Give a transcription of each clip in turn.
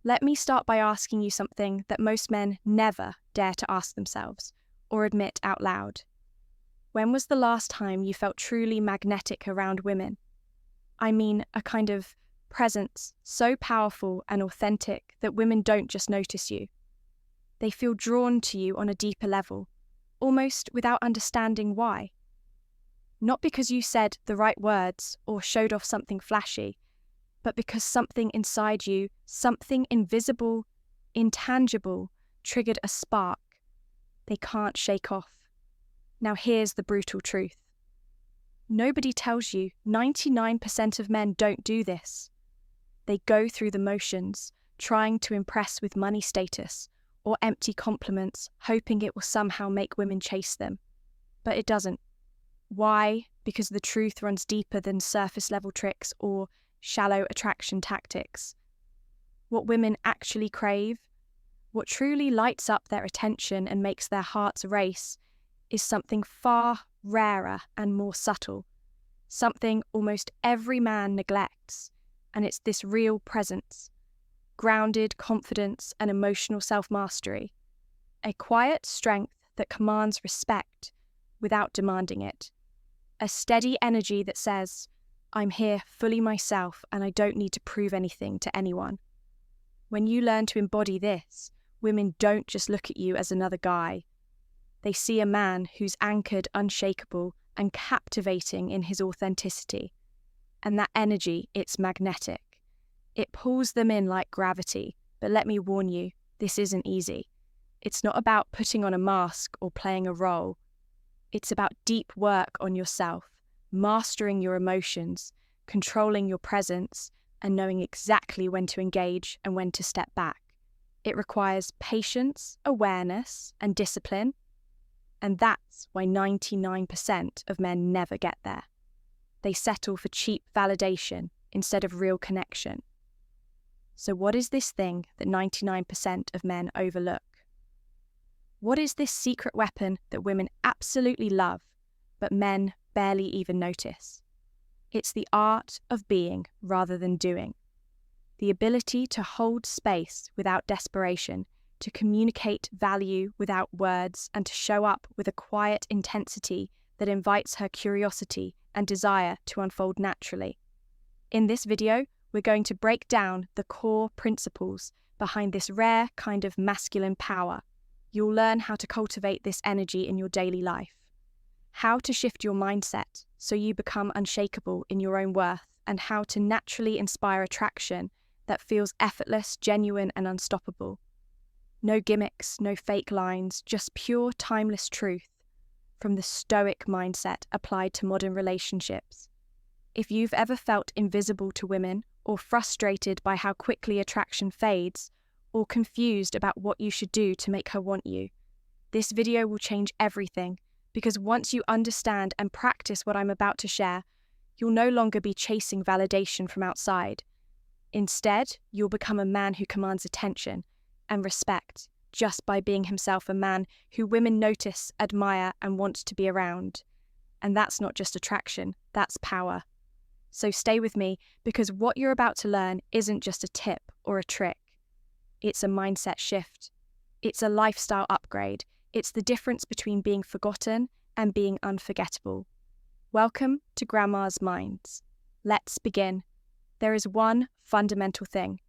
Let me start by asking you something that most men never dare to ask themselves or admit out loud. When was the last time you felt truly magnetic around women? I mean, a kind of presence so powerful and authentic that women don't just notice you. They feel drawn to you on a deeper level, almost without understanding why. Not because you said the right words or showed off something flashy, but because something inside you, something invisible, intangible, triggered a spark they can't shake off. Now here's the brutal truth. Nobody tells you 99% of men don't do this. They go through the motions, trying to impress with money status or empty compliments, hoping it will somehow make women chase them. But it doesn't. Why? Because the truth runs deeper than surface-level tricks or shallow attraction tactics. What women actually crave, what truly lights up their attention and makes their hearts race, is something far rarer and more subtle, something almost every man neglects, and it's this real presence, grounded confidence and emotional self-mastery, a quiet strength that commands respect without demanding it, a steady energy that says, I'm here fully myself and I don't need to prove anything to anyone. When you learn to embody this, women don't just look at you as another guy. They see a man who's anchored, unshakable, and captivating in his authenticity. And that energy, it's magnetic. It pulls them in like gravity. But let me warn you, this isn't easy. It's not about putting on a mask or playing a role. It's about deep work on yourself, mastering your emotions, controlling your presence, and knowing exactly when to engage and when to step back. It requires patience, awareness, and discipline. And that's why 99% of men never get there. They settle for cheap validation instead of real connection. So what is this thing that 99% of men overlook? What is this secret weapon that women absolutely love, but men barely even notice? It's the art of being rather than doing. The ability to hold space without desperation, to communicate value without words, and to show up with a quiet intensity that invites her curiosity and desire to unfold naturally. In this video, we're going to break down the core principles behind this rare kind of masculine power. You'll learn how to cultivate this energy in your daily life, how to shift your mindset so you become unshakable in your own worth, and how to naturally inspire attraction that feels effortless, genuine, and unstoppable. No gimmicks, no fake lines, just pure, timeless truth from the stoic mindset applied to modern relationships. If you've ever felt invisible to women, or frustrated by how quickly attraction fades, or confused about what you should do to make her want you, this video will change everything, because once you understand and practice what I'm about to share, you'll no longer be chasing validation from outside. Instead, you'll become a man who commands attention and respect just by being himself, a man who women notice, admire, and want to be around. And that's not just attraction, that's power. So stay with me, because what you're about to learn isn't just a tip or a trick. It's a mindset shift. It's a lifestyle upgrade. It's the difference between being forgotten and being unforgettable. Welcome to Grandma's Minds. Let's begin. There is one fundamental thing.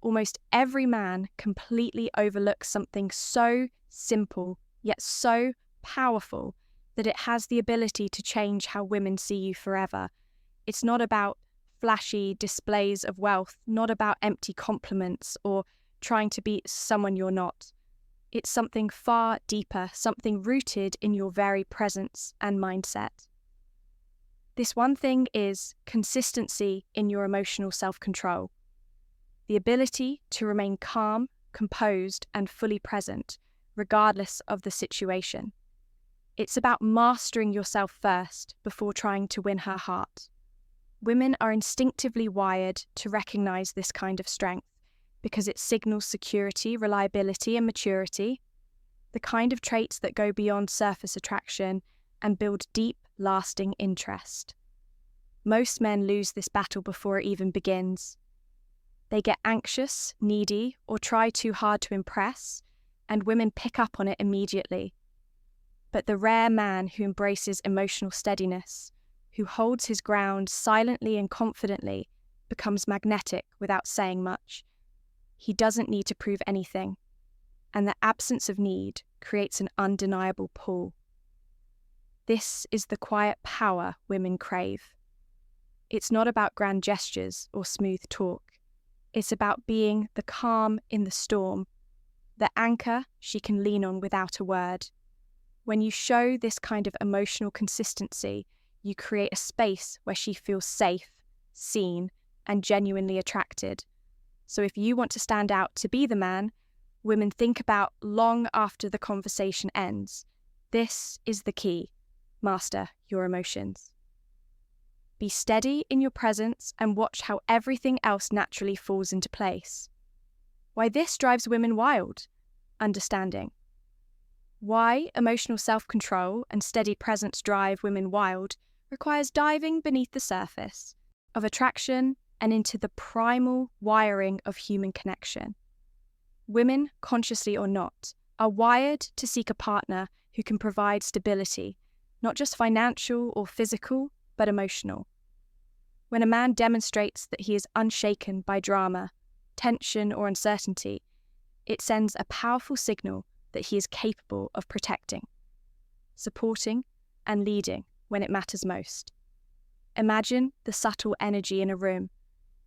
Almost every man completely overlooks something so simple, yet so powerful, that it has the ability to change how women see you forever. It's not about flashy displays of wealth, not about empty compliments or trying to be someone you're not. It's something far deeper, something rooted in your very presence and mindset. This one thing is consistency in your emotional self-control. The ability to remain calm, composed, and fully present, regardless of the situation. It's about mastering yourself first before trying to win her heart. Women are instinctively wired to recognize this kind of strength because it signals security, reliability, and maturity, the kind of traits that go beyond surface attraction and build deep, lasting interest. Most men lose this battle before it even begins. They get anxious, needy, or try too hard to impress, and women pick up on it immediately. But the rare man who embraces emotional steadiness, who holds his ground silently and confidently, becomes magnetic without saying much. He doesn't need to prove anything, and the absence of need creates an undeniable pull. This is the quiet power women crave. It's not about grand gestures or smooth talk. It's about being the calm in the storm, the anchor she can lean on without a word. When you show this kind of emotional consistency, you create a space where she feels safe, seen, and genuinely attracted. So if you want to stand out to be the man women think about long after the conversation ends, this is the key: master your emotions. Be steady in your presence and watch how everything else naturally falls into place. Why this drives women wild? Understanding. Why emotional self-control and steady presence drive women wild requires diving beneath the surface of attraction and into the primal wiring of human connection. Women, consciously or not, are wired to seek a partner who can provide stability, not just financial or physical, but emotional. When a man demonstrates that he is unshaken by drama, tension, or uncertainty, it sends a powerful signal that he is capable of protecting, supporting, and leading when it matters most. Imagine the subtle energy in a room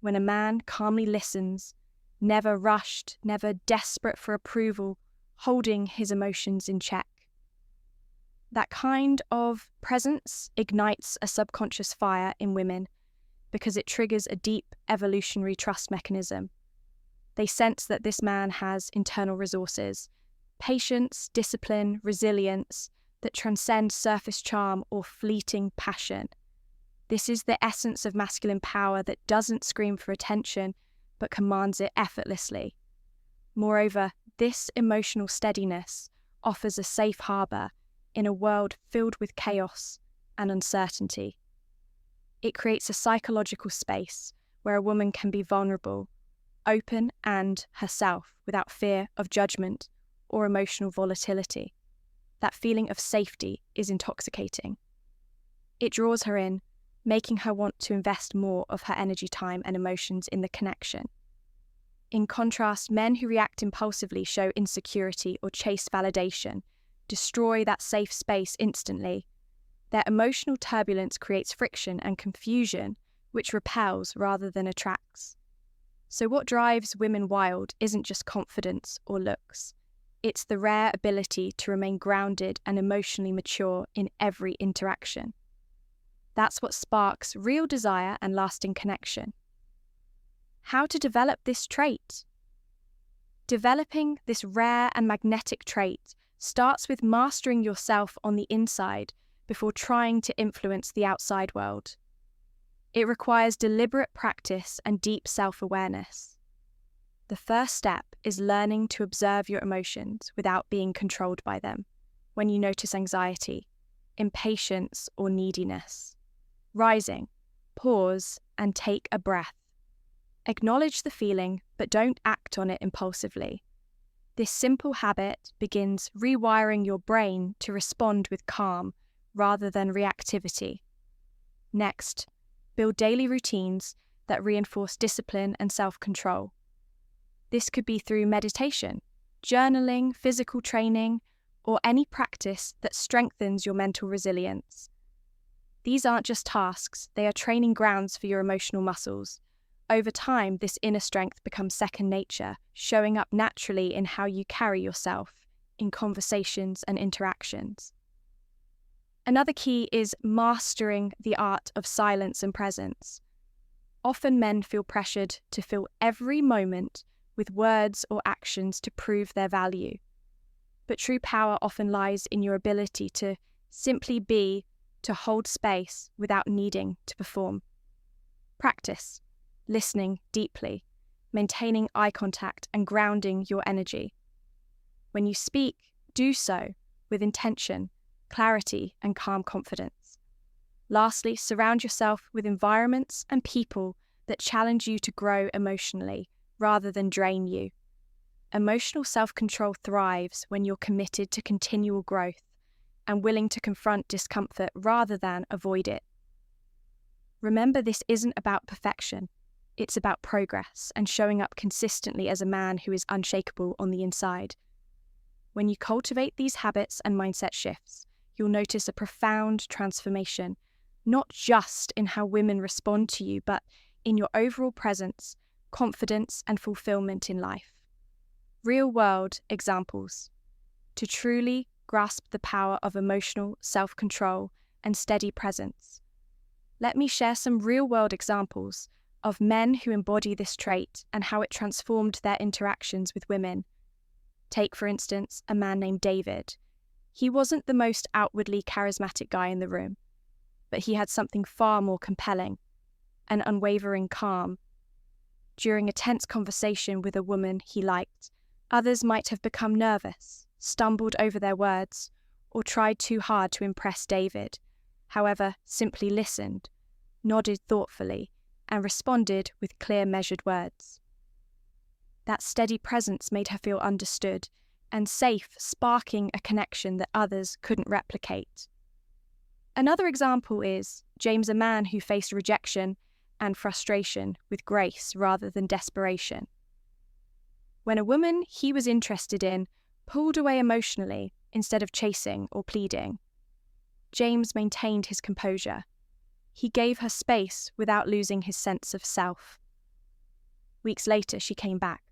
when a man calmly listens, never rushed, never desperate for approval, holding his emotions in check. That kind of presence ignites a subconscious fire in women because it triggers a deep evolutionary trust mechanism. They sense that this man has internal resources, patience, discipline, resilience that transcend surface charm or fleeting passion. This is the essence of masculine power that doesn't scream for attention but commands it effortlessly. Moreover, this emotional steadiness offers a safe harbour in a world filled with chaos and uncertainty. It creates a psychological space where a woman can be vulnerable, open, and herself without fear of judgment or emotional volatility. That feeling of safety is intoxicating. It draws her in, making her want to invest more of her energy, time, and emotions in the connection. In contrast, men who react impulsively, show insecurity, or chase validation, destroy that safe space instantly. Their emotional turbulence creates friction and confusion, which repels rather than attracts. So what drives women wild isn't just confidence or looks. It's the rare ability to remain grounded and emotionally mature in every interaction. That's what sparks real desire and lasting connection. How to develop this trait? Developing this rare and magnetic trait starts with mastering yourself on the inside before trying to influence the outside world. It requires deliberate practice and deep self-awareness. The first step is learning to observe your emotions without being controlled by them. When you notice anxiety, impatience, or neediness, rising, pause, and take a breath. Acknowledge the feeling, but don't act on it impulsively. This simple habit begins rewiring your brain to respond with calm rather than reactivity. Next, build daily routines that reinforce discipline and self-control. This could be through meditation, journaling, physical training, or any practice that strengthens your mental resilience. These aren't just tasks, they are training grounds for your emotional muscles. Over time, this inner strength becomes second nature, showing up naturally in how you carry yourself, in conversations and interactions. Another key is mastering the art of silence and presence. Often men feel pressured to fill every moment with words or actions to prove their value. But true power often lies in your ability to simply be, to hold space without needing to perform. Practice listening deeply, maintaining eye contact, and grounding your energy. When you speak, do so with intention, clarity, and calm confidence. Lastly, surround yourself with environments and people that challenge you to grow emotionally rather than drain you. Emotional self-control thrives when you're committed to continual growth and willing to confront discomfort rather than avoid it. Remember, this isn't about perfection. It's about progress and showing up consistently as a man who is unshakable on the inside. When you cultivate these habits and mindset shifts, you'll notice a profound transformation, not just in how women respond to you, but in your overall presence, confidence, and fulfillment in life. Real-world examples. To truly grasp the power of emotional self-control and steady presence, let me share some real-world examples of men who embody this trait and how it transformed their interactions with women. Take, for instance, a man named David. He wasn't the most outwardly charismatic guy in the room, but he had something far more compelling, an unwavering calm. During a tense conversation with a woman he liked, others might have become nervous, stumbled over their words, or tried too hard to impress David. However, simply listened, nodded thoughtfully, and responded with clear, measured words. That steady presence made her feel understood and safe, sparking a connection that others couldn't replicate. Another example is James, a man who faced rejection and frustration with grace rather than desperation. When a woman he was interested in pulled away emotionally instead of chasing or pleading, James maintained his composure. He gave her space without losing his sense of self. Weeks later, she came back.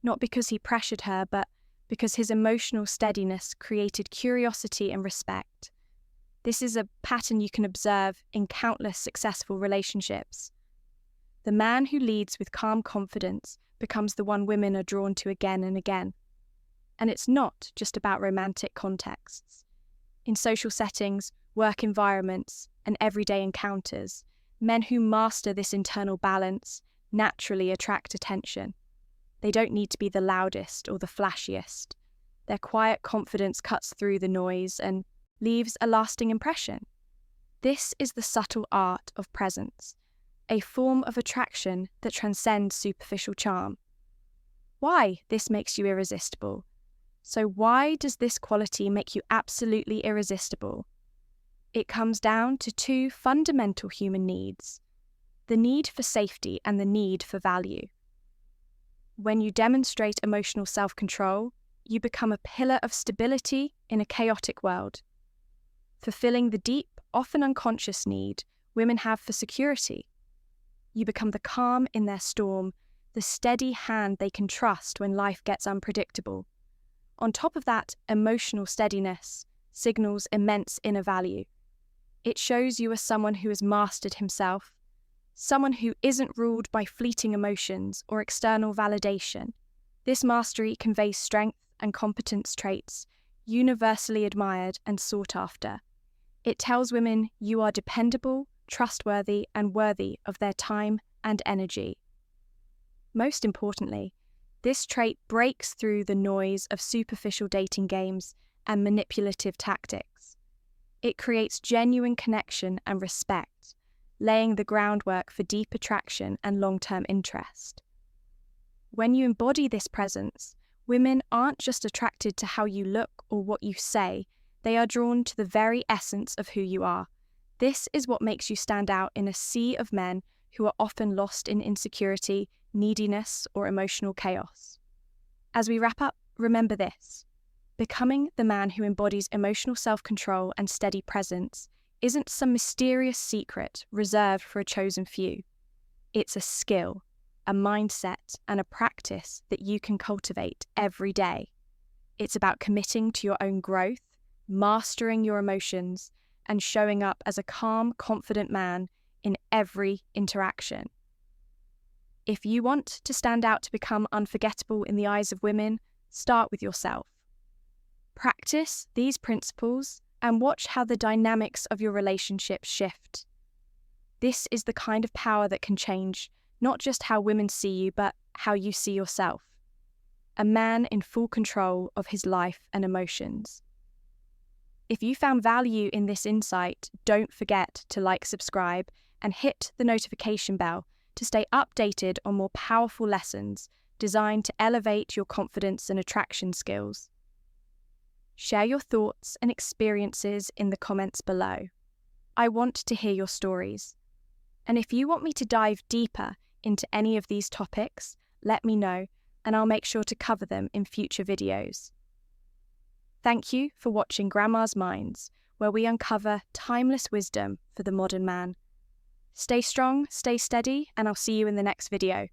Not because he pressured her, but because his emotional steadiness created curiosity and respect. This is a pattern you can observe in countless successful relationships. The man who leads with calm confidence becomes the one women are drawn to again and again. And it's not just about romantic contexts. In social settings, work environments, and everyday encounters, men who master this internal balance naturally attract attention. They don't need to be the loudest or the flashiest. Their quiet confidence cuts through the noise and leaves a lasting impression. This is the subtle art of presence, a form of attraction that transcends superficial charm. Why this makes you irresistible? So why does this quality make you absolutely irresistible? It comes down to two fundamental human needs: the need for safety and the need for value. When you demonstrate emotional self-control, you become a pillar of stability in a chaotic world, fulfilling the deep, often unconscious need women have for security. You become the calm in their storm, the steady hand they can trust when life gets unpredictable. On top of that, emotional steadiness signals immense inner value. It shows you as someone who has mastered himself, someone who isn't ruled by fleeting emotions or external validation. This mastery conveys strength and competence traits universally admired and sought after. It tells women you are dependable, trustworthy, and worthy of their time and energy. Most importantly, this trait breaks through the noise of superficial dating games and manipulative tactics. It creates genuine connection and respect, laying the groundwork for deep attraction and long-term interest. When you embody this presence, women aren't just attracted to how you look or what you say, they are drawn to the very essence of who you are. This is what makes you stand out in a sea of men who are often lost in insecurity, neediness, or emotional chaos. As we wrap up, remember this: becoming the man who embodies emotional self-control and steady presence isn't some mysterious secret reserved for a chosen few. It's a skill, a mindset, and a practice that you can cultivate every day. It's about committing to your own growth, mastering your emotions, and showing up as a calm, confident man in every interaction. If you want to stand out to become unforgettable in the eyes of women, start with yourself. Practice these principles and watch how the dynamics of your relationships shift. This is the kind of power that can change not just how women see you, but how you see yourself. A man in full control of his life and emotions. If you found value in this insight, don't forget to like, subscribe, and hit the notification bell to stay updated on more powerful lessons designed to elevate your confidence and attraction skills. Share your thoughts and experiences in the comments below. I want to hear your stories. And if you want me to dive deeper into any of these topics, let me know, and I'll make sure to cover them in future videos. Thank you for watching Grandma's Minds, where we uncover timeless wisdom for the modern man. Stay strong, stay steady, and I'll see you in the next video.